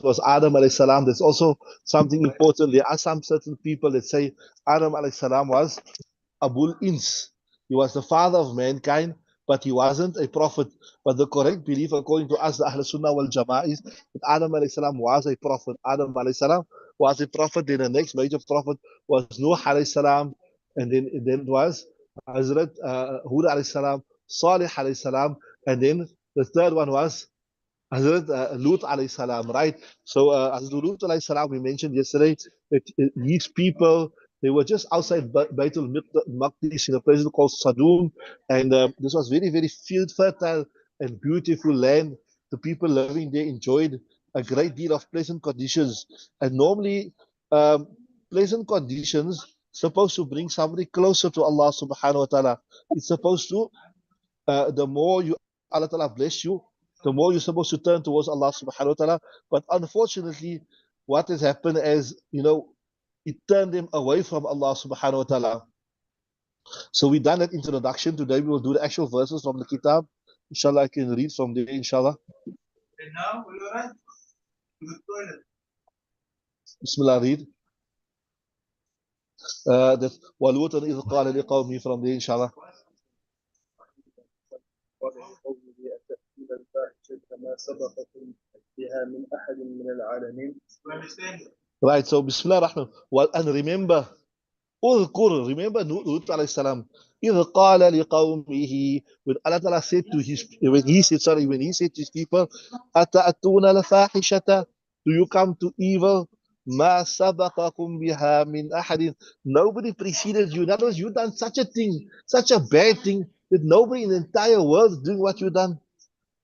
Was Adam alayhi salam. There's also something important. There are some certain people that say Adam alayhi salam was Abul Ins. He was the father of mankind, but he wasn't a prophet. But the correct belief, according to us, the Ahl Sunnah wal Jama'ah, is that Adam alayhi salam was a prophet. Adam alayhi salam was a prophet. Then the next major prophet was Nuh alayhi salam, and then it was Hazrat Hud alayhi salam, Salih alayhi salam, and then the third one was Hazrat Lut alayhi salam, right? So Hazrat Lut alayhi salam, we mentioned yesterday that these people, they were just outside Baitul Maqdis in a place called Sadum, and this was very, very fertile and beautiful land. The people living there enjoyed a great deal of pleasant conditions, and normally pleasant conditions supposed to bring somebody closer to Allah subhanahu wa ta'ala. It's supposed to, the more you Allah ta'ala bless you, the more you're supposed to turn towards Allah subhanahu wa ta'ala. But unfortunately, what has happened is, it turned them away from Allah subhanahu wa ta'ala. So we done that introduction. Today we will do the actual verses from the kitab. Inshallah, I can read from there, inshallah. And now, will you run to the toilet? Bismillah, read. That وَلُوطًا إِذْ قَالَ لِقَوْمِهِ from there, inshallah. Right, so Bismillah ar-Rahman. Well, and remember, remember Lut alayhi salam. إِذْ قَالَ لِقَوْمِهِ when Allah Ta'ala said to when he said to his people, أَتَأْتُونَ الْفَاحِشَةَ do you come to evil? مَا سَبَقَكُمْ بِهَا مِنْ أَحَدٍ nobody preceded you. In other words, you done such a thing, such a bad thing, that nobody in the entire world is doing what you done.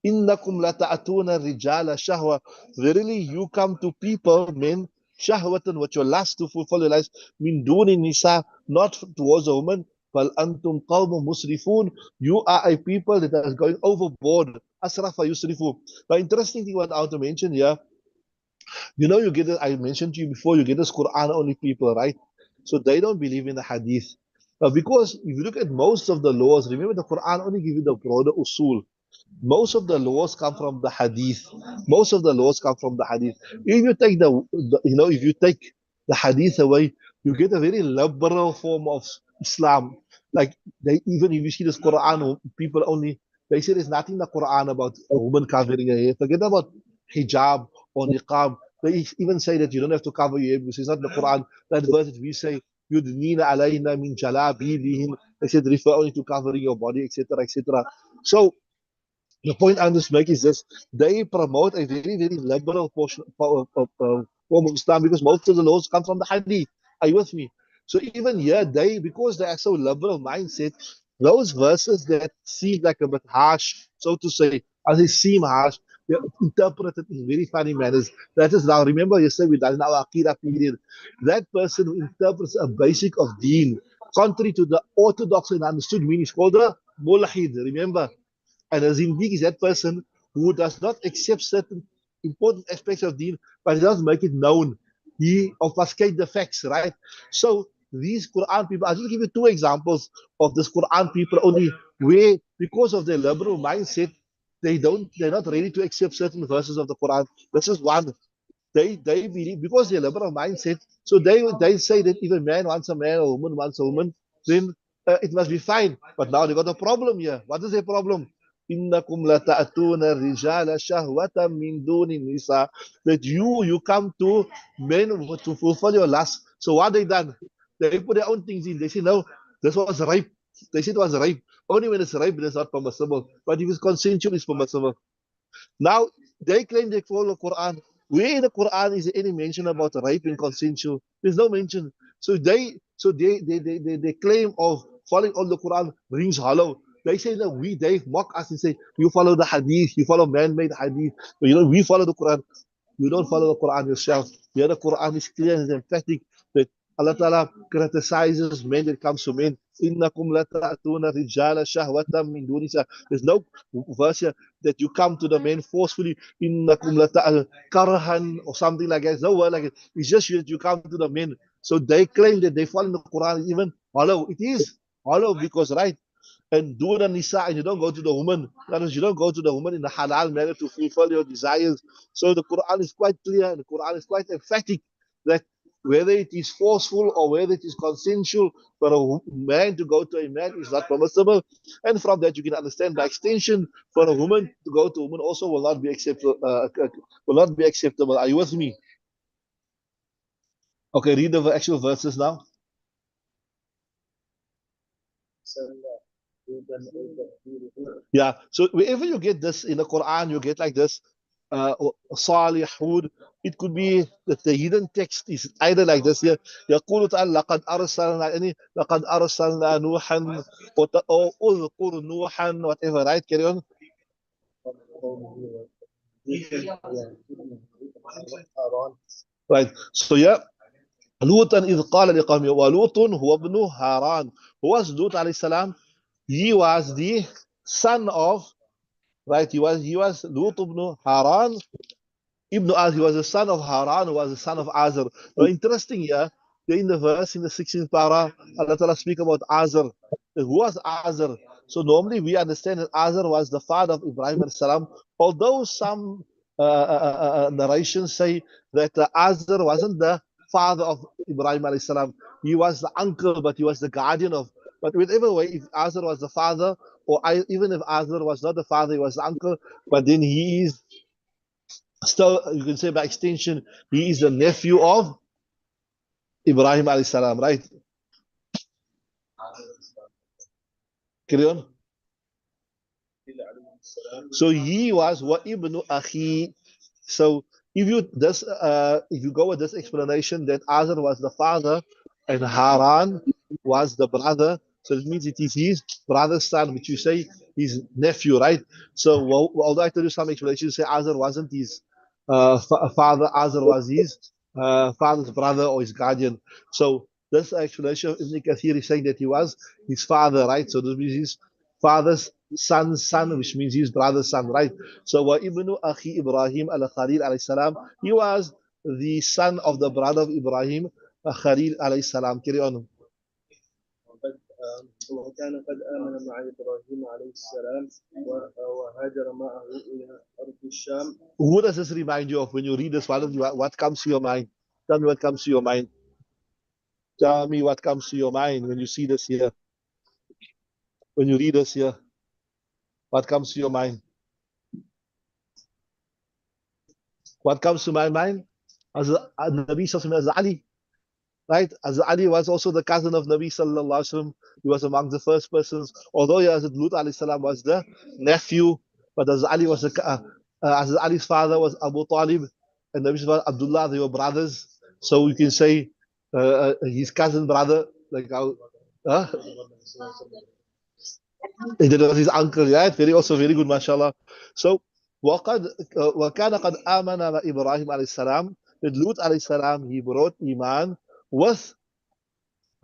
إِنَّكُمْ لَتَأْتُونَ الرِّجَالَ شَهْوَةً verily you come to people, men, shahwatan, what your lust to fulfill your lives, min duni nisa, not towards a woman, bal antum qawmun musrifun, you are a people that are going overboard, asrafa yusrifu. The interesting thing what I want to mention here, you get it, I mentioned to you before, you get this Quran only people, right? So they don't believe in the hadith. Because if you look at most of the laws, remember the Quran only give you the broader usul. Most of the laws come from the hadith. Most of the laws come from the hadith. If you take if you take the hadith away, you get a very liberal form of Islam. Like even if you see this Quran, people only they say there's nothing in the Quran about a woman covering her hair. Forget about hijab or niqab. They even say that you don't have to cover your hair because it's not in the Quran. That verse that we say, yudnina alayna min jalabibihin. They said refer only to covering your body, etc., etc. So the point I'm just making is this: they promote a very, very liberal portion form of Islam because most of the laws come from the Hadith. Are you with me? So even here, because they are so liberal mindset, those verses that seem like a bit harsh, so to say, as they seem harsh, they're interpreted in very funny manners. That is now. Remember, yesterday we done in our Aqidah period. That person who interprets a basic of Deen contrary to the orthodox and understood meaning is called a mulhid. Remember. And a zindiq is that person who does not accept certain important aspects of deen, but he doesn't make it known. He obfuscates the facts, right? So these Quran people, I'll just give you two examples of this Quran people only where, because of their liberal mindset, they're not ready to accept certain verses of the Quran. This is one. They believe because they're liberal mindset, so they say that if a man wants a man or a woman wants a woman, then it must be fine. But now they got a problem here. What is their problem? إنكم لتأتون الرجال شهوة من دون النساء that you come to men to fulfill your lust. So what they done? They put their own things in. They say no, this was rape. They said it was rape. Only when it's rape, it's not permissible. But if it's consensual, it's permissible. Now they claim they follow the Quran. Where in the Quran is there any mention about rape and consensual? There's no mention. So they claim of following all the Quran rings hollow. They say that they mock us and say you follow the hadith, you follow man-made hadith, but we follow the Quran. You don't follow the Quran yourself. The Quran is clear and emphatic that Allah Ta'ala criticizes men that comes to men. إِنَّكُمْ لَتَأْتُونَ رِجَالَ شَهْوَةً مِّن دُونِ النِّسَاءِ. There's no verse here that you come to the men forcefully. إِنَّكُمْ لَتَأْتُونَ كَرْهًا or something like that. There's no word like it. It's just that you come to the men. So they claim that they follow the Quran even hollow. It is hollow because, right? And do the nisa, and you don't go to the woman. That is, you don't go to the woman in the halal manner to fulfill your desires. So the Quran is quite clear, and the Quran is quite emphatic that whether it is forceful or whether it is consensual for a man to go to a man is not permissible. And from that you can understand by extension for a woman to go to a woman also will not be acceptable. Will not be acceptable. Are you with me? Okay, read the actual verses now. Yeah, so wherever you get this in the Quran, you get like this, Salihun. It could be that the hidden text is either like this here. يقول تعالى لقد أرسلنا يعني لقد أرسلنا نوحا أو أذكر نوحا whatever, right? Carry on. Right. So yeah, لوطا إذ قال لقومه ولوط هو ابن هاران. Who was Lut alayhi salam? He was the son of, right? He was Lut ibn Haran. Ibn Az, he was the son of Haran, who was the son of Azar. Now, interesting here, in the verse in the 16th parah, Allah Ta'ala speak about Azar. Who was Azar? So normally we understand that Azar was the father of Ibrahim alayhi salam, although some narrations say that Azar wasn't the father of Ibrahim alayhi salam. He was the uncle, but he was the guardian of. But whichever way, if Azar was the father, or even if Azar was not the father, he was the uncle, but then he is still, you can say by extension, he is the nephew of Ibrahim alayhi salam, right? Carry on. So he was wa ibnu akhi. So if you go with this explanation that Azar was the father and Haran was the brother, so it means it is his brother's son, which you say his nephew, right? So although I tell you some explanations say Azar wasn't his father, Azar was his father's brother or his guardian. So this explanation of Ibn Kathir is saying that he was his father, right? So this means his father's son's son, which means his brother's son, right? So wa ibnu akhi Ibrahim al Khalil alayhi salam, he was the son of the brother of Ibrahim, Khalil alayhi salam. Carry on. وكان قد آمن مع إبراهيم عليه السلام وهاجر معه إلى أرض الشام. Who does this remind you of when you read this? What comes to your mind? Tell me what comes to your mind. Tell me what comes to your mind when you see this here. When you read this here, what comes to your mind? What comes to my mind? As Nabi Sallallahu as Ali, right? As Ali was also the cousin of Nabi Sallallahu Alaihi Wasallam. He was among the first persons. Although Hazrat Lut alayhi salam was the nephew, but as Ali was as Ali's father was Abu Talib, and Nabi Sallallahu Abdullah, they were brothers. So you can say his cousin brother, like how. That was his uncle, right? Also very good, mashallah. So, وقد وكان قد آمن إبراهيم عليه السلام. With Lut عليه السلام, he brought iman with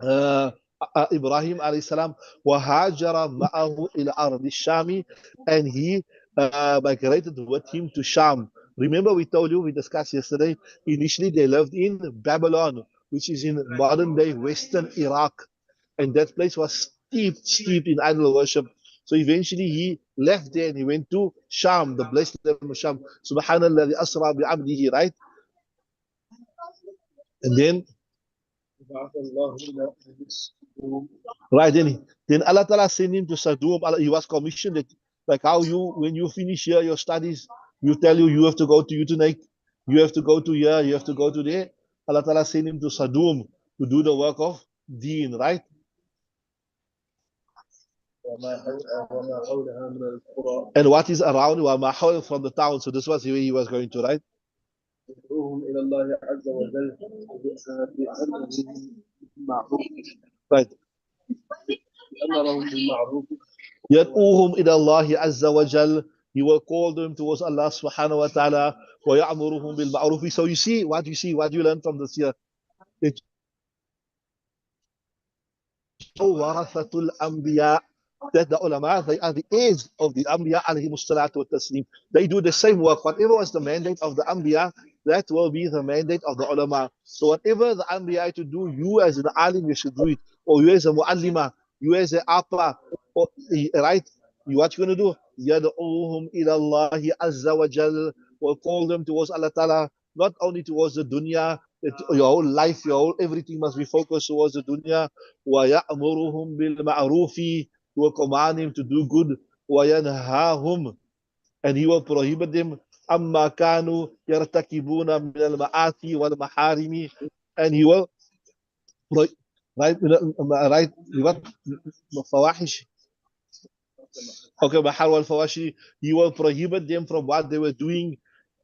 Ibrahim عليه السلام. وهاجر معه إلى أرض الشام, and he migrated with him to Sham. Remember, we told you, we discussed yesterday. Initially, they lived in Babylon, which is in modern day Western Iraq, and that place was steeped in idol worship. So eventually he left there and he went to Sham, the blessed land of Sham. Subhanallah, the Asra bi'abdihi, right? And then, right, then Allah Ta'ala sent him to Sadum. He was commissioned that, like how when you finish here, your studies, you have to go to Utanate, you have to go to here, you have to go to there. Allah Ta'ala sent him to Sadum to do the work of deen, right? And what is around from the town. So this was where he was going to, right? يدعوهم إلى الله عز وجل بأمرهم بالمعروف Right. أمرهم بالمعروف يدعوهم إلى الله عز وجل. He will call them towards Allah subhanahu wa ta'ala. ويأمرهم بالمعروف. So you see, what you learn from this here. It's ورثة الأنبياء, that the ulama, they are the heirs of the Anbiya alayhi salatu wa taslim. They do the same work. Whatever was the mandate of the Anbiya, that will be the mandate of the ulama. So whatever the Anbiya to do, you as an alim, you should do it. Or you as a muallima, you as a apa, or, right? What you going to do? يَدْعُوهُمْ إِلَى اللَّهِ عَزَّ وَجَلَّ, will call them towards Allah Ta'ala, not only towards the dunya, your whole life, your whole everything must be focused towards the dunya. وَيَأْمُرُهُمْ بِالْمَعْرُوفِ, he will command him to do good. وَيَنْهَاهُمْ, and he will prohibit them. أَمَّا كَانُوا يَرْتَكِبُونَ مِنَ الْمَآثِي وَالْمَحَارِمِ, and he will right what فواحش. Okay, محار والفواحش, he will prohibit them from what they were doing.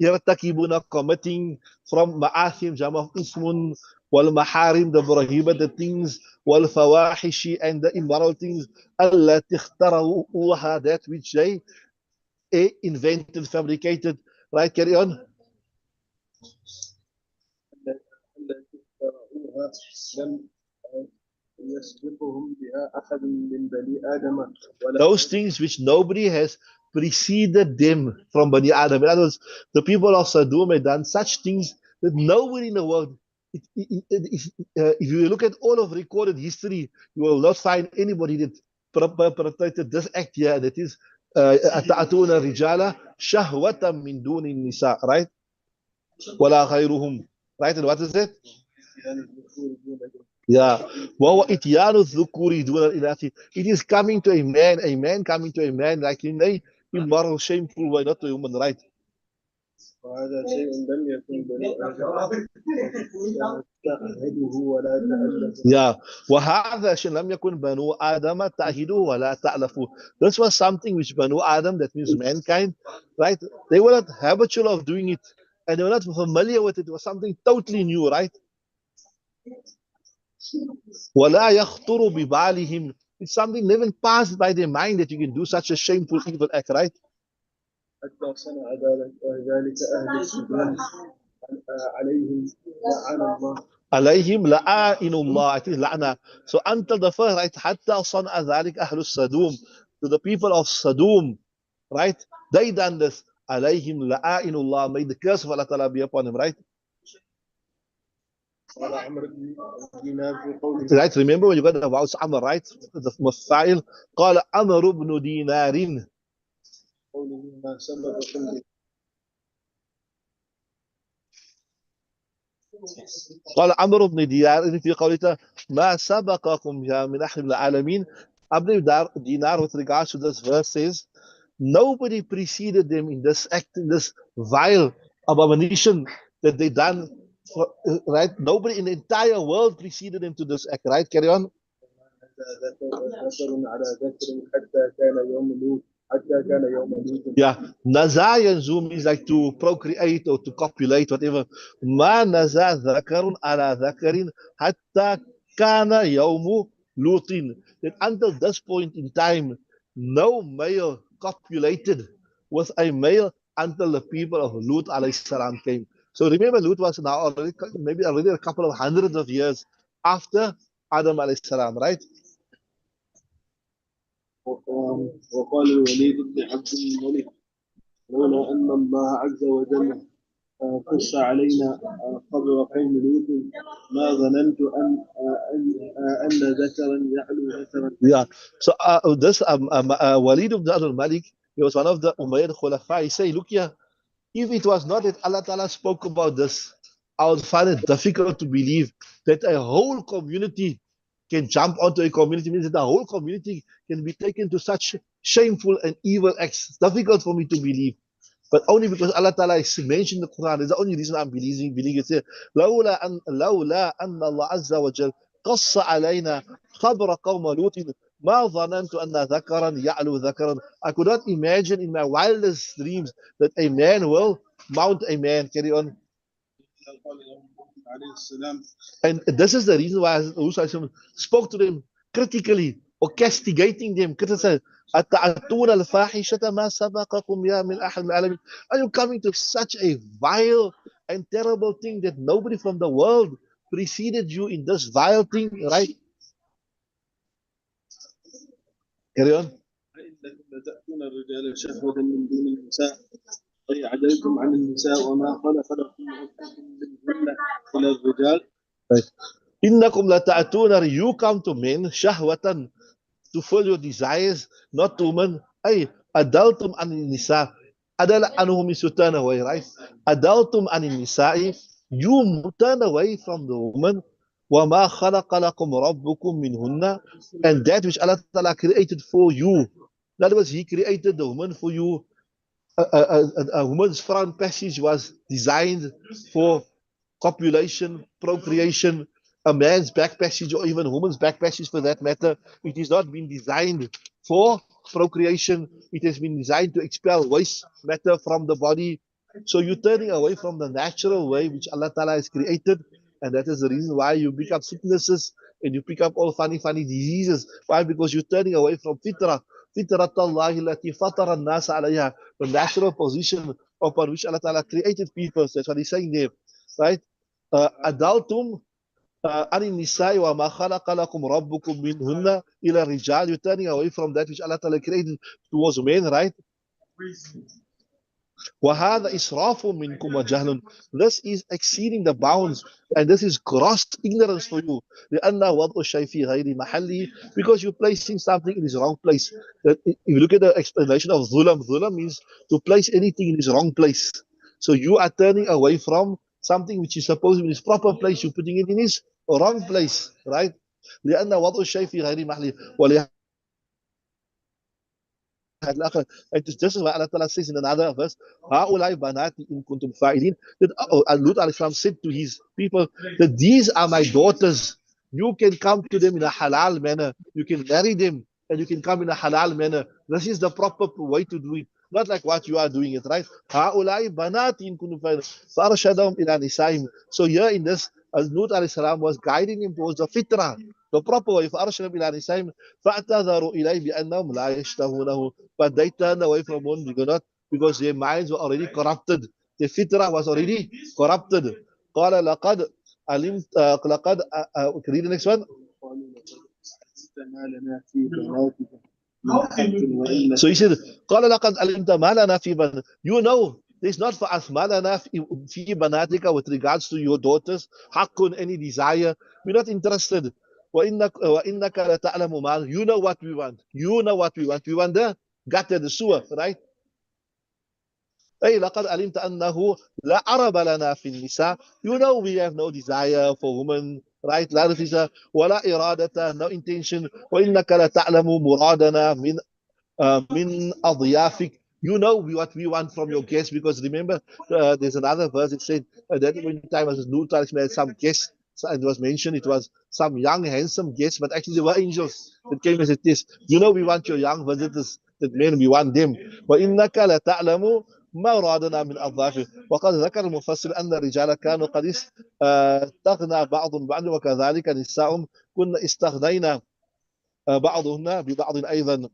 يرتكبون, committing, from ma'athim, jam of ismun, wal maharim, the prohibited things, wal fawahishi, and the immoral things, allati اخترعوها, that which they invented, fabricated. Right, carry on. التي اخترعوها لم يسبقهم بها أحد من بني آدم ولا Those things which nobody has preceded them from Bani Adam. In other words, the people of Sodom had done such things that nobody in the world, if you look at all of recorded history, you will not find anybody that perpetrated this act here, that is, أتأتون الرجال شهوة من دون النساء, right? ولا غيرهم, right? And what is it? Yeah. وهو إتيان الذكور دون الإناث. It is coming to a man coming to a man, like in a immoral, shameful way, not a human, right? وهذا شيء لم يكن بني آدم تعهده ولا تألفه. Yeah. وهذا شيء لم يكن بنو آدم تعهده ولا تألفه. This was something which Banu Adam, that means mankind, right? They were not habitual of doing it, and they were not familiar with it. It was something totally new, right? ولا يخطر ببالهم. It's something never passed by their mind that you can do such a shameful, evil act, right? حتى صنع ذلك أهل السودان عليهم لعن الله. عليهم لعائن الله. I think لعنة. So until the first, right? حتى صنع ذلك أهل السدوم, to the people of Sodom, right? They done this. عليهم لعائن الله. May the curse of Allah Ta'ala be upon them, right? قال عمرو بن دينار في قوله. Right? Remember when you got the vowels Amr, right? The مفاعل. قال عمرو بن دينار. قوله ما سبقكم. قال عمرو بن دينار في قوله ما سبقكم يا من أحد العالمين. Abdul Dinar, with regards to this verse, says nobody preceded them in this act, in this vile abomination that they done, right? Nobody in the entire world preceded them to this act, right? Carry on. ذكر على ذكر حتى كان يوم لوط. Yeah, naza yanzu means like to procreate or to copulate, whatever. Ma naza dhakarun ala dhakarin hatta kana yawmu lutin. That until this point in time, no male copulated with a male until the people of Lut alayhi salam came. So remember, Lut was now already, maybe already a couple of hundreds of years after Adam alayhi salam, right? وقال الوليد بن عبد الملك لولا أن الله عز وجل قص علينا قبر قوم لوط ما ظننت أن ذكرا يعلو ذكرا. Yeah. So this Walid ibn Abdul Malik, he was one of the Umayyad Khulafa. He say, look here, if it was not that Allah Ta'ala spoke about this, I would find it difficult to believe that a whole community can jump onto a community, means that the whole community can be taken to such shameful and evil acts. It's difficult for me to believe. But only because Allah Ta'ala is mentioned in the Quran. That's the only reason I'm believing it here. لولا أن الله عز وجل قص علينا خبر قوم لوط ما ظننت أن ذكرا يعلو ذكرا. I could not imagine in my wildest dreams that a man will mount a man. Carry on. And this is the reason why Musa spoke to them critically or castigating them. Criticizing. أتأتون الفاحشة ما سبقكم بها من أحد من العالمين. Are you coming to such a vile and terrible thing that nobody from the world preceded you in this vile thing, right? Carry on. إنكم لتأتون الرجال شهوة من دون النساء أي عدلتم عن النساء وما خلق لكم ربكم منهن إلى الرجال. إنكم لتأتون, you come to men شهوة, to fulfill your desires, not to women. أي أدلتم عن النساء. أدل عنهم, is to turn away, right? أدلتم عن النساء, you turn away from the woman. وما خلق لكم ربكم منهن, and that which Allah Ta'ala created for you. In other words, He created the woman for you. A woman's front passage was designed for copulation, procreation. A man's back passage, or even a woman's back passage for that matter, it has not been designed for procreation. It has been designed to expel waste matter from the body. So you're turning away from the natural way which Allah Ta'ala has created, and that is the reason why you pick up sicknesses and you pick up all funny diseases. Why? Because you're turning away from fitrah. فطرة الله التي فطر الناس عليها, the natural position upon which Allah Ta'ala created people. That's what He's saying there, right? أدلتم عن النساء وما خلق لكم ربكم منهن إلى الرجال. You're turning away from that which Allah Ta'ala created towards men, right? وهذا إسراف منكم وجهل. This is exceeding the bounds, and this is gross ignorance for you. لأن وضع الشيء في غير محله, because you're placing something in its wrong place. If you look at the explanation of zulam, zulam means to place anything in its wrong place. So you are turning away from something which is supposed to be in its proper place. You're putting it in its wrong place, right? لأن وضع الشيء في غير محله. And this is why Allah Ta'ala says in another verse, هؤلاء بناتي إن كنتم فاعلين, that Lut alayhi salam said to his people that these are my daughters. You can come to them in a halal manner. You can marry them and you can come in a halal manner. This is the proper way to do it. Not like what you are doing it, right? هؤلاء بناتي إن كنتم فاعلين فأرشدهم إلى نسائهم. So here in this, Lut alayhi salam was guiding him towards the fitrah, the proper way. فأرشدهم إلى نسائهم فاعتذروا إليه بأنهم لا يشتهونه. But they turned away from one because their minds were already corrupted. Their fitrah was already corrupted. قال لقد علمت لقد read the next one. So he said, قال لقد علمت ما لنا في بناتك. You know, there's not for us ما لنا في بناتك with regards to your daughters حق, any desire. We're not interested. وإنك لتعلم ما. You know what we want. You know what we want. We want the gutter, the sewer, right? أي لقد علمت أنه لا عرب لنا في النساء. You know we have no desire for women, right? لا نفسها ولا إرادة, no intention. وإنك لتعلم مرادنا من أضيافك. You know what we want from your guests, because remember, there's another verse that said that when time was Lut had some guests, and it was mentioned it was some young handsome guests, but actually they were angels that came and said this. You know we want your young visitors, that men we want them. وإنك لتعلم ما أرادنا من أضعافه. وقد ذكر المفسر أن الرجال كانوا قد استغنى بعضهم بعض وكذلك نساءهم كنا استغنينا بعضهن ببعض أيضا.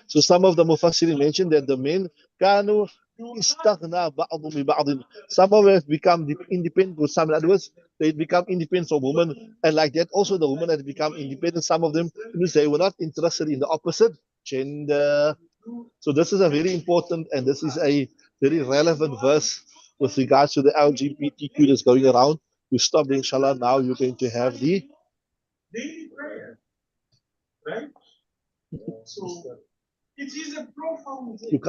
So some of the Mufassirin mentioned that the men كانوا استغنى بعضهم ببعض. Some of them have become independent with some. In other words, they become independent from women, and like that also the women had become independent. Some of them, means they were not interested in the opposite gender. So this is a very important, and this is a very relevant verse with regards to the LGBTQ that's going around. We stop there, inshallah. Now you're going to have the daily prayer, right? So it is a profound thing.